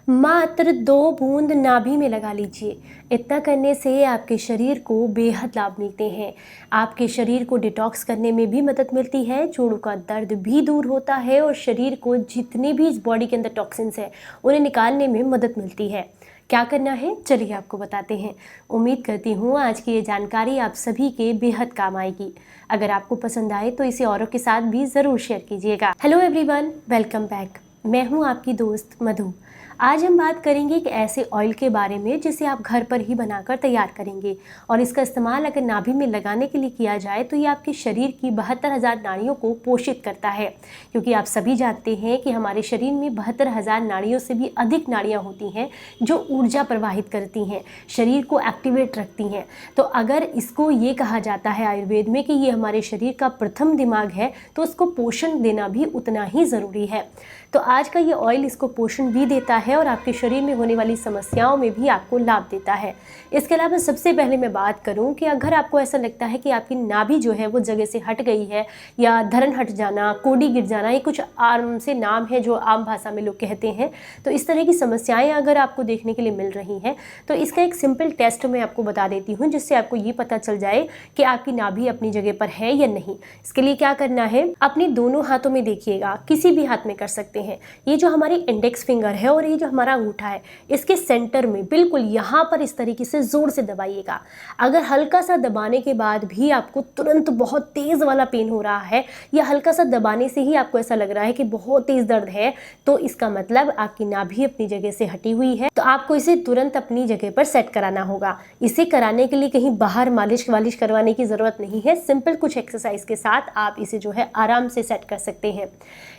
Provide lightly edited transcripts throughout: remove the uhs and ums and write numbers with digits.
मात्र 2 बूंद नाभि में लगा लीजिए। इतना करने से आपके शरीर को बेहद लाभ मिलते हैं। आपके शरीर को डिटॉक्स करने में भी मदद मिलती है, जोड़ों का दर्द भी दूर होता है और शरीर को जितने भी इस बॉडी के अंदर टॉक्सिन्स हैं उन्हें निकालने में मदद मिलती है। क्या करना है चलिए आपको बताते हैं। उम्मीद करती हूँ आज की ये जानकारी आप सभी के बेहद काम आएगी। अगर आपको पसंद आए तो इसे औरों के साथ भी ज़रूर शेयर कीजिएगा। Hello everyone, welcome back. मैं हूँ आपकी दोस्त मधु। आज हम बात करेंगे एक ऐसे ऑयल के बारे में जिसे आप घर पर ही बनाकर तैयार करेंगे और इसका इस्तेमाल अगर नाभि में लगाने के लिए किया जाए तो ये आपके शरीर की 72,000 नाड़ियों को पोषित करता है। क्योंकि आप सभी जानते हैं कि हमारे शरीर में 72,000 नाड़ियों से भी अधिक नाड़ियाँ होती हैं जो ऊर्जा प्रवाहित करती हैं, शरीर को एक्टिवेट रखती हैं। तो अगर इसको ये कहा जाता है आयुर्वेद में कि ये हमारे शरीर का प्रथम दिमाग है, तो उसको पोषण देना भी उतना ही ज़रूरी है। तो आज का ये ऑयल इसको पोषण भी देता है और आपके शरीर में होने वाली समस्याओं में भी आपको लाभ देता है। इसके अलावा सबसे पहले मैं बात करूं कि अगर आपको ऐसा लगता है कि आपकी नाभि जो है वो जगह से हट गई है या धरन हट जाना, कोडी गिर जाना, ये कुछ आम से नाम है जो आम भाषा में लोग कहते हैं, तो इस तरह की समस्याएं अगर आपको देखने के लिए मिल रही हैं तो इसका एक सिंपल टेस्ट मैं आपको बता देती हूँ जिससे आपको ये पता चल जाए कि आपकी नाभि अपनी जगह पर है या नहीं। इसके लिए क्या करना है, अपने दोनों हाथों में देखिएगा, किसी भी हाथ में कर सकते हैं। ये जो हमारी इंडेक्स फिंगर है और ये जो हमारा अंगूठा है, इसके सेंटर में बिल्कुल यहाँ पर इस तरीके से जोर से दबाइएगा। अगर हल्का सा दबाने के बाद भी आपको तुरंत बहुत तेज वाला पेन हो रहा है या हल्का सा दबाने से ही आपको ऐसा लग रहा है कि बहुत तेज दर्द है, तो इसका मतलब आपकी नाभि अपनी जगह से हटी हुई है। तो आपको इसे तुरंत अपनी जगह पर सेट कराना होगा। इसे कराने के लिए कहीं बाहर मालिश वालिश करवाने की जरूरत नहीं है। सिंपल कुछ एक्सरसाइज के साथ आप इसे जो है आराम से सेट कर सकते हैं।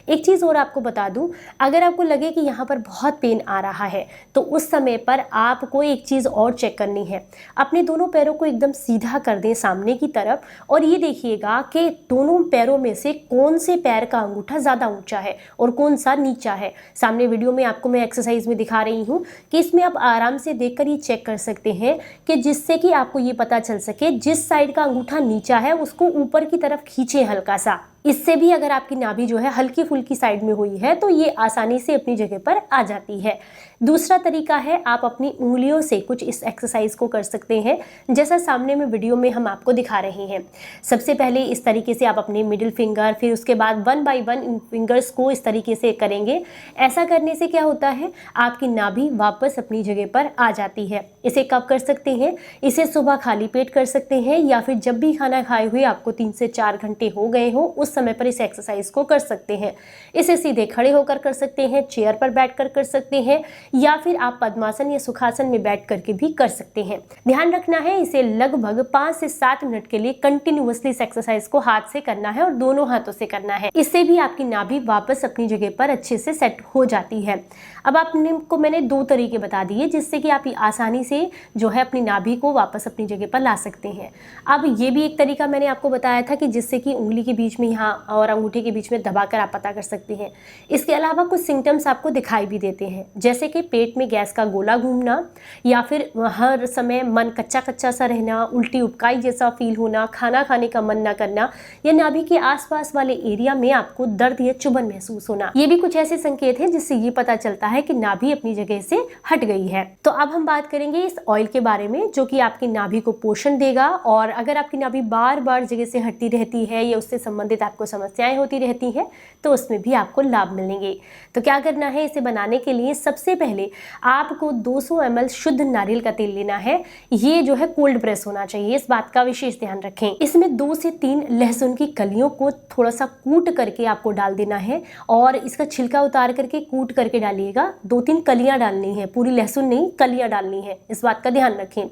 एक चीज और आपको बता दूं, अगर आपको लगे कि यहाँ पर बहुत पेन आ रहा है तो उस समय पर आपको एक चीज़ और चेक करनी है। अपने दोनों पैरों को एकदम सीधा कर दें सामने की तरफ और ये देखिएगा कि दोनों पैरों में से कौन से पैर का अंगूठा ज़्यादा ऊंचा है और कौन सा नीचा है। सामने वीडियो में आपको मैं एक्सरसाइज में दिखा रही हूँ कि इसमें आप आराम से देखकर ये चेक कर सकते हैं कि जिससे कि आपको ये पता चल सके जिस साइड का अंगूठा नीचा है उसको ऊपर की तरफ खींचे हल्का सा। इससे भी अगर आपकी नाभि जो है हल्की फुल्की साइड में हुई है तो ये आसानी से अपनी जगह पर आ जाती है। दूसरा तरीका है, आप अपनी उंगलियों से कुछ इस एक्सरसाइज को कर सकते हैं जैसा सामने में वीडियो में हम आपको दिखा रहे हैं। सबसे पहले इस तरीके से आप अपने मिडिल फिंगर, फिर उसके बाद 1 बाय 1 इन फिंगर्स को इस तरीके से करेंगे। ऐसा करने से क्या होता है, आपकी नाभि वापस अपनी जगह पर आ जाती है। इसे कब कर सकते हैं, इसे सुबह खाली पेट कर सकते हैं या फिर जब भी खाना खाए हुए आपको 3 से 4 घंटे हो गए हो उस समय पर इस एक्सरसाइज को कर सकते हैं। इसे सीधे खड़े होकर कर सकते हैं, चेयर पर बैठकर कर सकते हैं या फिर आप पद्मासन या सुखासन में बैठ करके भी कर सकते हैं। ध्यान रखना है, इसे लगभग 5 से 7 मिनट के लिए कंटिन्यूअसली इस एक्सरसाइज को हाथ से करना है और दोनों हाथों से करना है। इससे भी आपकी नाभि वापस अपनी जगह पर अच्छे से सेट हो जाती है। अब आपको मैंने 2 तरीके बता दिए जिससे कि आप आसानी से जो है अपनी नाभि को वापस अपनी जगह पर ला सकते हैं। अब ये भी एक तरीका मैंने आपको बताया था कि जिससे कि उंगली के बीच में यहाँ और अंगूठे के बीच में दबाकर आप पता कर सकते हैं। इसके अलावा कुछ सिम्टम्स आपको दिखाई भी देते हैं जैसे कि पेट में गैस का गोला घूमना या फिर हर समय मन कच्चा कच्चा सा रहना, उल्टी उपकाई जैसा फील होना, खाना खाने का मन ना करना या नाभि के आसपास वाले एरिया में आपको दर्द या चुभन महसूस होना। ये भी कुछ ऐसे संकेत हैं जिससे ये पता चलता है कि नाभि अपनी जगह से हट गई है। तो अब हम बात करेंगे इस ऑयल के बारे में जो कि आपकी नाभि को पोषण देगा। और अगर आपकी नाभि बार बार जगह से हटती रहती है या उससे संबंधित आपको समस्याएं होती रहती हैं तो उसमें भी आपको लाभ मिलेंगे। तो क्या करना है, इसे बनाने के लिए सबसे पहले आपको 200 ml शुद्ध नारियल का तेल लेना है। ये जो है कोल्ड प्रेस होना चाहिए, इस बात का विशेष ध्यान रखें। इसमें 2 से 3 लहसुन की कलियों को थोड़ा सा कूट करके आपको डाल देना है और इसका छिलका उतार करके कूट करके डालिएगा। 2-3 कलियां डालनी है, पूरी लहसुन नहीं, कलियां डालनी है, इस बात का ध्यान रखें।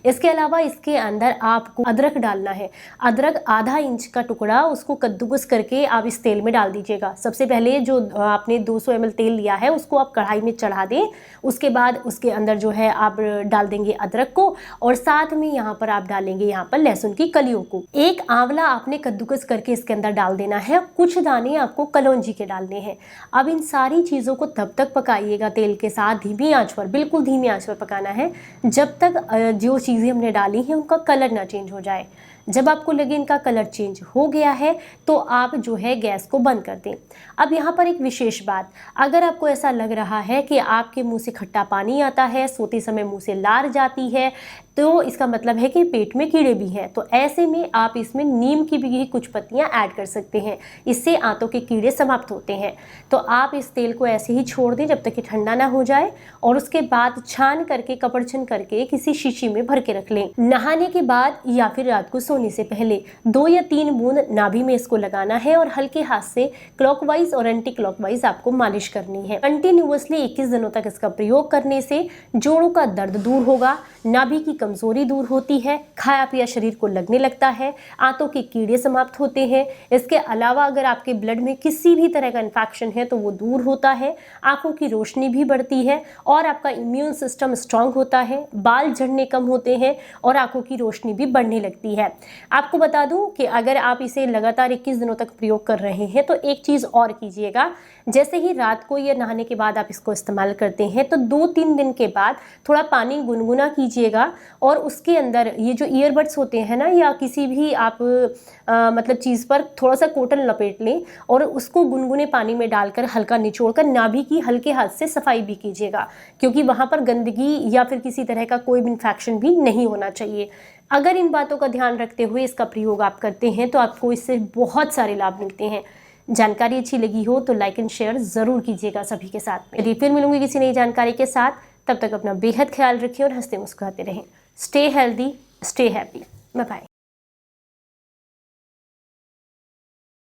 इसके अलावा इसके अंदर आपको अदरक डालना है। अदरक आधा इंच का टुकड़ा उसको कद्दूकस करके आप इस तेल में डाल दीजिएगा। सबसे पहले जो आपने 200 ml तेल लिया है उसको आप कढ़ाई में चढ़ा दें। उसके बाद उसके अंदर जो है आप डाल देंगे अदरक को और साथ में यहाँ पर आप डालेंगे यहाँ पर लहसुन की कलियों को। एक आंवला आपने कद्दूकस करके इसके अंदर डाल देना है। कुछ दाने आपको कलौंजी के डालने हैं। अब इन सारी चीज़ों को तब तक पकाइएगा तेल के साथ, धीमी आंच पर, बिल्कुल धीमी आंच पर पकाना है जब तक जो चीज़ें हमने डाली हैं उनका कलर ना चेंज हो जाए। जब आपको लगे इनका कलर चेंज हो गया है तो आप जो है गैस को बंद कर दें। अब यहाँ पर एक विशेष बात, अगर आपको ऐसा लग रहा है कि आपके मुंह से खट्टा पानी आता है, सोते समय मुंह से लार जाती है, तो इसका मतलब है कि पेट में कीड़े भी हैं। तो ऐसे में आप इसमें नीम की भी कुछ पत्तियां ऐड कर सकते हैं, इससे आंतों के कीड़े समाप्त होते हैं। तो आप इस तेल को ऐसे ही छोड़ दें जब तक कि ठंडा ना हो जाए, और उसके बाद छान करके कपड़छन करके किसी शीशी में भर के रख लें। नहाने के बाद या फिर रात को सोने से पहले 2 या 3 बूंद नाभि में इसको लगाना है और हल्के हाथ से क्लॉकवाइज और एंटी क्लॉकवाइज आपको मालिश करनी है। कंटिन्यूअसली 21 दिनों तक इसका प्रयोग करने से जोड़ों का दर्द दूर होगा, नाभि की कमजोरी दूर होती है, खाया पिया शरीर को लगने लगता है, आंतों के कीड़े समाप्त होते हैं। इसके अलावा अगर आपके ब्लड में किसी भी तरह का इन्फेक्शन है तो वो दूर होता है, आंखों की रोशनी भी बढ़ती है और आपका इम्यून सिस्टम स्ट्रांग होता है, बाल झड़ने कम होते हैं और आंखों की रोशनी भी बढ़ने लगती है। आपको बता दूं कि अगर आप इसे लगातार 21 दिनों तक प्रयोग कर रहे हैं तो एक चीज और कीजिएगा, जैसे ही रात को या नहाने के बाद आप इसको इस्तेमाल करते हैं तो 2-3 दिन के बाद थोड़ा पानी गुनगुना कीजिएगा और उसके अंदर ये जो ईयरबड्स होते हैं ना, या किसी भी आप मतलब चीज़ पर थोड़ा सा कॉटन लपेट लें और उसको गुनगुने पानी में डालकर हल्का निचोड़कर नाभि की हल्के हाथ से सफाई भी कीजिएगा, क्योंकि वहाँ पर गंदगी या फिर किसी तरह का कोई भी इन्फेक्शन भी नहीं होना चाहिए। अगर इन बातों का ध्यान रखते हुए इसका प्रयोग आप करते हैं तो आपको इससे बहुत सारे लाभ मिलते हैं। जानकारी अच्छी लगी हो तो लाइक एंड शेयर ज़रूर कीजिएगा सभी के साथ में। फिर मिलूंगी किसी नई जानकारी के साथ, तब तक अपना बेहद ख्याल रखें और हंसते मुस्कुराते रहें। Stay healthy, stay happy. Bye bye.